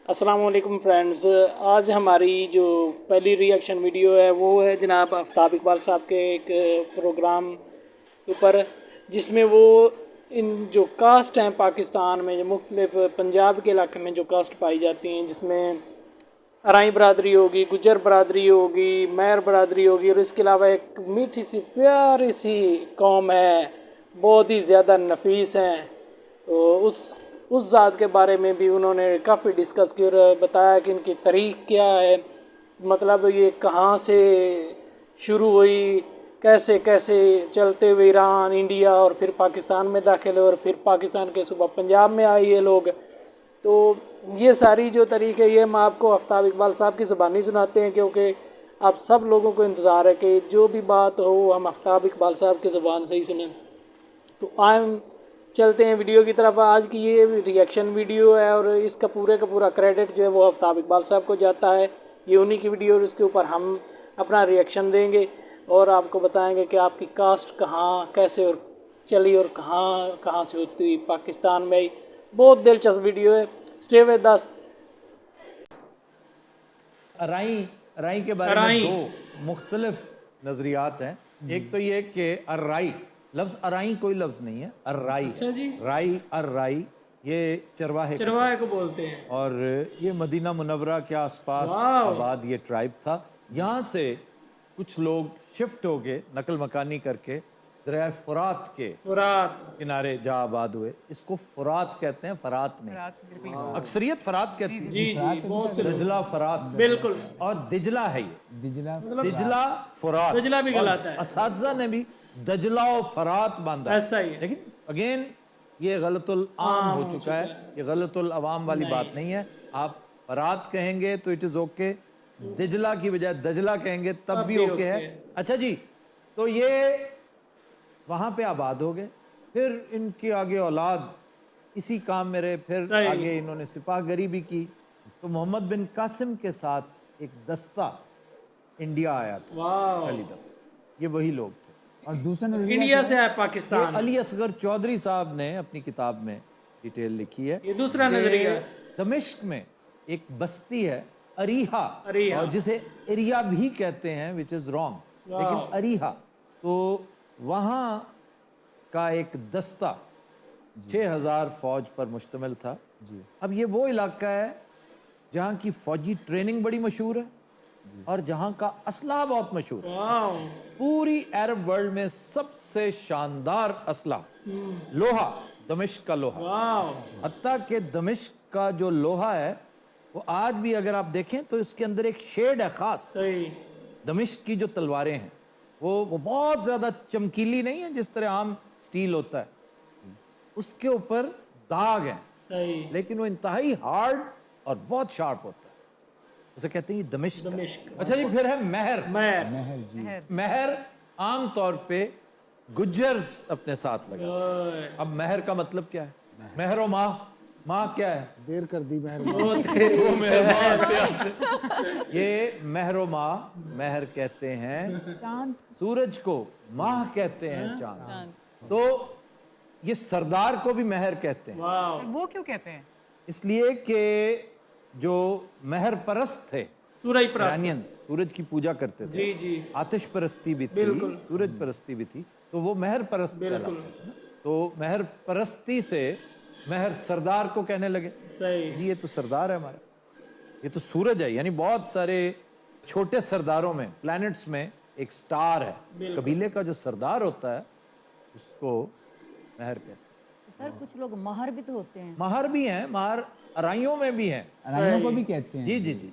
अस्सलाम वालेकुम फ्रेंड्स। आज हमारी जो पहली रिएक्शन वीडियो है वो है जनाब आफ्ताब इकबाल साहब के एक प्रोग्राम ऊपर, जिसमें वो इन जो कास्ट हैं पाकिस्तान में, जो मुख्तलिफ पंजाब के इलाके में जो कास्ट पाई जाती हैं, जिसमें अराई बरादरी होगी, गुजर बरादरी होगी, मैर बरादरी होगी, और इसके अलावा एक मीठी सी प्यारी सी कौम है, बहुत ही ज़्यादा नफीस हैं। तो उस ज़ात के बारे में भी उन्होंने काफ़ी डिस्कस किया और बताया कि इनकी तारीख़ क्या है, मतलब ये कहाँ से शुरू हुई, कैसे कैसे चलते हुए ईरान, इंडिया और फिर पाकिस्तान में दाखिल हुए और फिर पाकिस्तान के सुबह पंजाब में आए ये लोग। तो ये सारी जो तरीक़े ये हम आपको आफ्ताब इकबाल साहब की ज़बानी सुनाते हैं, क्योंकि आप सब लोगों को इंतज़ार है कि जो भी बात हो हम आफ्ताब इकबाल साहब की ज़बान से ही सुनें। तो आए चलते हैं वीडियो की तरफ। आज की ये रिएक्शन वीडियो है और इसका पूरे का पूरा क्रेडिट जो है वो आफ्ताब इकबाल साहब को जाता है। ये उन्हीं की वीडियो और इसके ऊपर हम अपना रिएक्शन देंगे और आपको बताएंगे कि आपकी कास्ट कहाँ कैसे और चली और कहाँ कहाँ से होती हुई पाकिस्तान में आई। बहुत दिलचस्प वीडियो है, स्टे विद अस। अराई के बारे में दो मुख्तलिफ नजरियात हैं। एक तो ये कि अर्राई लफ्ज, अराई कोई लफ्ज नहीं है, अर्राई। अच्छा जी। राई अर्राई ये चरवाहे को बोलते हैं और ये मदीना मुनव्वरा के आसपास वाह। आबाद ये ट्राइब था। यहाँ से कुछ लोग शिफ्ट हो गए नकल मकानी करके दरिया फुरात के किनारे जा आबाद हुए। इसको फुरात कहते हैं, फरात नहीं। अक्सरियत फरात कहती है, जी जी, बहुत से दिजला फरात बिल्कुल। और दिजला है ये दिजला फुरात। दिजला भी गलत है, असातिज़ा ने भी दजला और फरात बांधा, ऐसा ही है। लेकिन अगेन ये गलतुल आम हो चुका है, ये गलतुल अवाम वाली बात नहीं है। आप फरात कहेंगे तो इट इज ओके, दिजला की बजाय दजला कहेंगे तब भी ओके है। अच्छा जी, तो ये वहां पे आबाद हो गए, फिर इनकी आगे औलाद इसी काम में रहे, फिर आगे इन्होंने सिपाहगरी भी की। तो मोहम्मद बिन कासिम के साथ एक दस्ता इंडिया आया था पहली दफा, ये वही लोग थे। और दूसरा इंडिया से है पाकिस्तान। अली असगर चौधरी साहब ने अपनी किताब में डिटेल लिखी है। ये दूसरा नजरिया। दमिश्क में एक बस्ती है अरीहा, और जिसे एरिया भी कहते हैं, विच इज रॉन्ग, लेकिन अरीहा। तो वहाँ का एक दस्ता 6000 फौज पर मुश्तमिल था जी। अब ये वो इलाका है जहाँ की फौजी ट्रेनिंग बड़ी मशहूर है और जहाँ का असला बहुत मशहूर है। पूरी अरब वर्ल्ड में सबसे शानदार असला लोहा दमिश्क का लोहा। हत्ता के दमिश्क का जो लोहा है वो आज भी अगर आप देखें तो इसके अंदर एक शेड है खास। दमिश्क की जो तलवारें हैं वो बहुत ज्यादा चमकीली नहीं है जिस तरह आम स्टील होता है, उसके ऊपर दाग हैं, लेकिन वो इंतहाई हार्ड और बहुत शार्प होता है, उसे कहते हैं दमिश्क। अच्छा जी, फिर है महर। महर जी। महर आम तौर पे गुज्जर्स अपने साथ लगा। अब महर का मतलब क्या है? महर और माँ क्या है? देर कर दी महर। ये महरो माह, महर कहते हैं चांद, सूरज को माह कहते हैं चांद। तो ये सरदार को भी महर कहते हैं। वो क्यों कहते हैं? इसलिए कि जो महर परस्त थे, सूरज की पूजा करते थे, जी जी। आतिश परस्ती भी थी, सूरज परस्ती भी थी, तो वो महर परस्त कहलाते थे ना। तो महर परस्ती से महर सरदार को कहने लगे। जी ये तो सरदार है हमारा, ये तो सूरज है। यानी बहुत सारे छोटे सरदारों में, प्लैनेट्स में एक स्टार है, कबीले का जो सरदार होता है उसको महर कहते हैं। सर कुछ लोग महर भी तो होते हैं। महर भी हैं, महर अराइयों में भी हैं, अराइयों को भी कहते हैं। जी जी जी।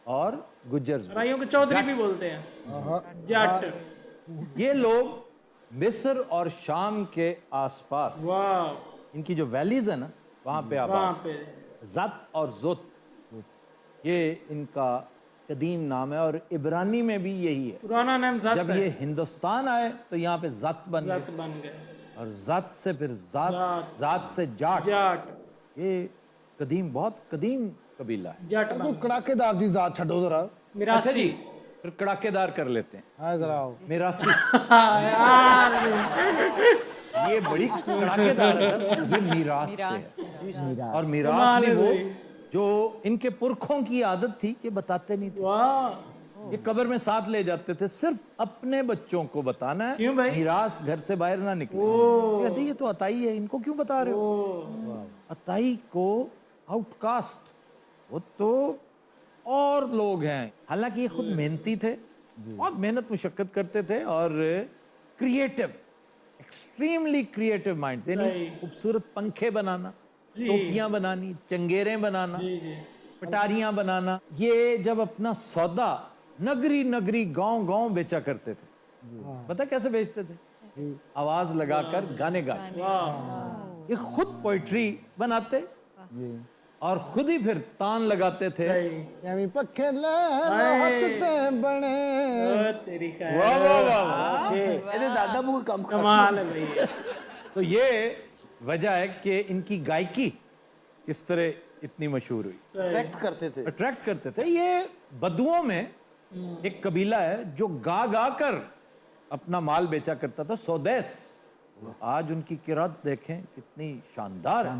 और गुज्जर्स भी। अराइयों को चौधरी भी बोलते हैं, जाट। ये लोग मिस्र और शाम के आसपास, इनकी जो वैलीज है ना वहां पे आबाद, जत और जुत, ये इनका कदीम नाम है और इब्रानी में भी यही है, पुराना नाम जत। जब ये हिंदुस्तान आए तो यहाँ पे जत बन गए और जत से फिर जात से जाट। ये कदीम, बहुत कदीम कबीला है। तो कड़ाकेदार जी जात छड़ो जरा। अच्छा जी, फिर कड़ाकेदार कर लेते हैं। हाँ जरा आओ। मिरासी। ये बड़ी कड़ाकेदार है, ये मीरास से है। और मीरास भी वो जो इनके पुरखों की आदत थी कि बताते नहीं थे। वाह, ये कब्र में साथ ले जाते थे, सिर्फ अपने बच्चों को बताना है, क्यों भाई? मीरास घर से बाहर ना निकले। ये कहते, ये तो अताई है, इनको क्यों बता रहे हो? अताई को आउटकास्ट, वो तो और लोग हैं। हालांकि ये खुद मेहनती थे, बहुत मेहनत मुशक्कत करते थे, और क्रिएटिव, एक्सट्रीमली क्रिएटिव माइंड्स, यानी खूबसूरत पंखे बनाना, टोपियां बनानी, चंगेरें बनाना, पटारियां बनाना। ये जब अपना सौदा नगरी नगरी गांव गांव बेचा करते थे, पता कैसे बेचते थे? आवाज लगाकर गाने गाते। ये खुद पोइट्री बनाते और खुद ही फिर तान लगाते थे। यानी पक्के लहराते बने। तेरी वाह वाह वाह, ਇਹਦੇ ਦਾਦਾ ਬੂ ਕੰਮ ਕਰ कमाल है भाई। तो ये वजह है कि इनकी गायकी किस तरह इतनी मशहूर हुई, अट्रैक्ट करते थे। अट्रैक्ट करते थे। ये बदुओं में एक कबीला है जो गा गा कर अपना माल बेचा करता था, सौदेस। आज उनकी किरात देखें कितनी शानदार है।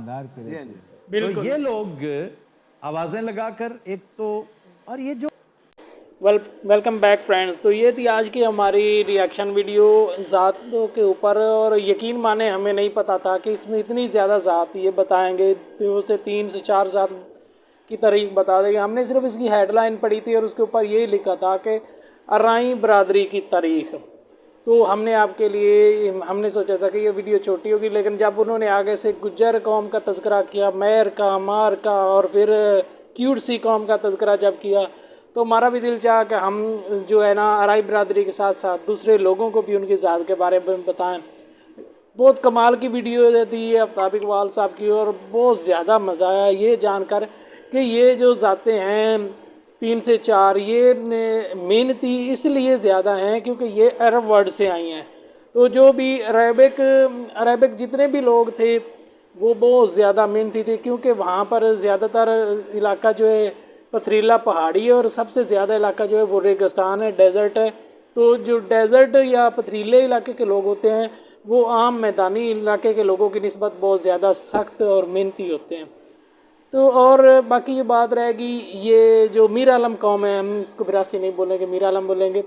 तो ये लोग आवाजें लगाकर, एक तो, और ये जो वेलकम बैक फ्रेंड्स। तो ये थी आज की हमारी रिएक्शन वीडियो ज़ातों के ऊपर, और यकीन माने हमें नहीं पता था कि इसमें इतनी ज़्यादा ज़ात ये बताएंगे, 2 से 3 से 4 ज़ात की तारीख बता देंगे। हमने सिर्फ इसकी हेडलाइन पढ़ी थी और उसके ऊपर यही लिखा था कि अराई बरादरी की तारीख। तो हमने आपके लिए, हमने सोचा था कि ये वीडियो छोटी होगी, लेकिन जब उन्होंने आगे से गुज्जर कौम का तज़किरा किया, मैर का, मार का, और फिर क्यूट सी कौम का तज़किरा जब किया, तो हमारा भी दिल चाहा कि हम जो है ना अराई बरादरी के साथ साथ दूसरे लोगों को भी उनकी ज़ात के बारे में बताएं। बहुत कमाल की वीडियो रहती है आफ्ताब इकबाल साहब की, और बहुत ज़्यादा मज़ा आया ये जानकर कि ये जो ज़ातें हैं 3 से 4, ये मेहनती इसलिए ज़्यादा हैं क्योंकि ये अरब वर्ड से आई हैं। तो जो भी अरबिक जितने भी लोग थे वो बहुत ज़्यादा मेहनती थे, क्योंकि वहाँ पर ज़्यादातर इलाका जो है पथरीला पहाड़ी है, और सबसे ज़्यादा इलाका जो है वो रेगिस्तान है, डेज़र्ट है। तो जो डेज़र्ट या पथरीले इलाके के लोग होते हैं वो आम मैदानी इलाके के लोगों की निस्बत बहुत ज़्यादा सख्त और मेहनती होते हैं। तो और बाकी ये बात रहेगी, ये जो मीर आलम कौम है, हम इसको विरासी नहीं बोलेंगे, मीर आलम बोलेंगे,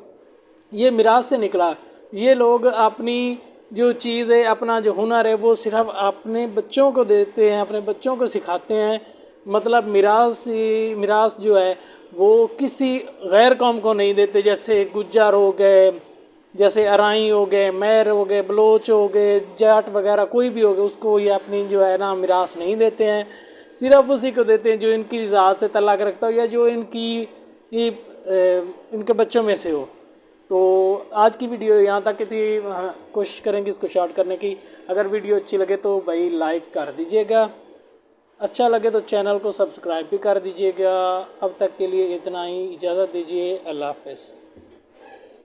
ये मिराज से निकला। ये लोग अपनी जो चीज़ है, अपना जो हुनर है, वो सिर्फ अपने बच्चों को देते हैं, अपने बच्चों को सिखाते हैं। मतलब मिरास जो है वो किसी गैर कौम को नहीं देते, जैसे गुज्जर हो गए, जैसे अराई हो गए, मैर हो गए, बलोच हो गए, जाट वगैरह कोई भी हो गए, उसको ये अपनी जो है ना मिरास नहीं देते हैं। सिर्फ उसी को देते हैं जो इनकी ज़ात से तल्लुक़ रखता हो या जो इनके बच्चों में से हो। तो आज की वीडियो यहाँ तक की थी। कोशिश करेंगे इसको शॉर्ट करने की। अगर वीडियो अच्छी लगे तो भाई लाइक कर दीजिएगा, अच्छा लगे तो चैनल को सब्सक्राइब भी कर दीजिएगा। अब तक के लिए इतना ही, इजाज़त दीजिए, अल्लाह हाफ़िज़।